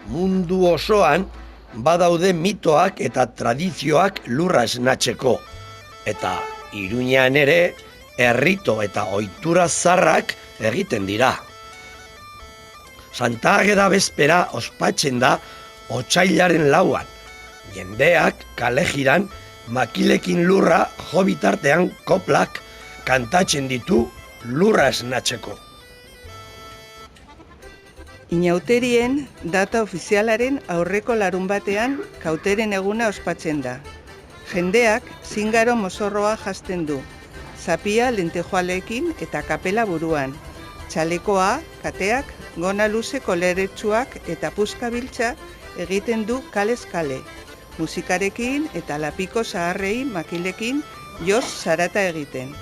mundu osoan badaude mitoak eta tradizioak lurra esnatzeko. Eta Iruñean ere, errito eta ohitura zarrak egiten dira. Santa Ageda bezpera ospatzen da otsailaren 4. Jendeak kale jiran makilekin lurra jo bitartean koplak kantatzen ditu lurra esnatzeko. Inauterien data ofizialaren aurreko larunbatean kauteren eguna ospatzen da. Jendeak zingaro mozorroa janzten du, zapia lentejoalekin eta kapela buruan, txalekoa, kateak, gona luze koleretsuak eta puskabiltza egiten du kalez kale, musikarekin eta lapiko zaharrei makilekin joz zarata egiten.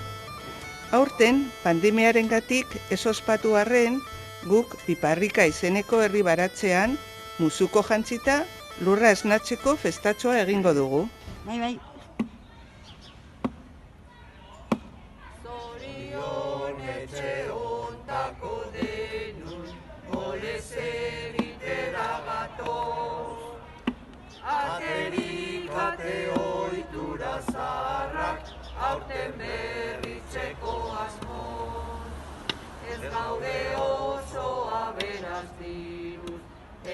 Aurten, pandemiarengatik ez ospatu arren, guk Piparrika izeneko herri baratzean, musuko jantzita, lurra esnatzeko festatxoa egingo dugu. Bai. Zorion etxe ontako denun, olez egitera gatoz. Aterik ate ohitura zarrak, aurten berritzeko asmoz. Ez gaude oso aberaz diruz,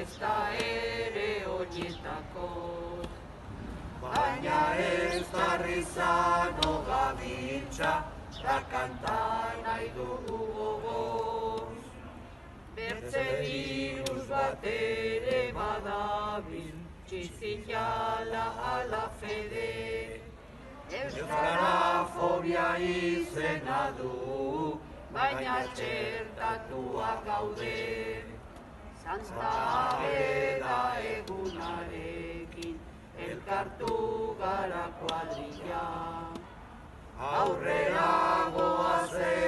ez da ere oinetako. Baina ez darrizano gabintza, da kantar nahi dugu gogoz. Bertze diruz bat ere badabil, txiziala ala fede. Euskarafobia izena du, baina txertatuak gaude. Santa Ageda egunarekin, elkartu gara kuadrilla. Aurrera goazen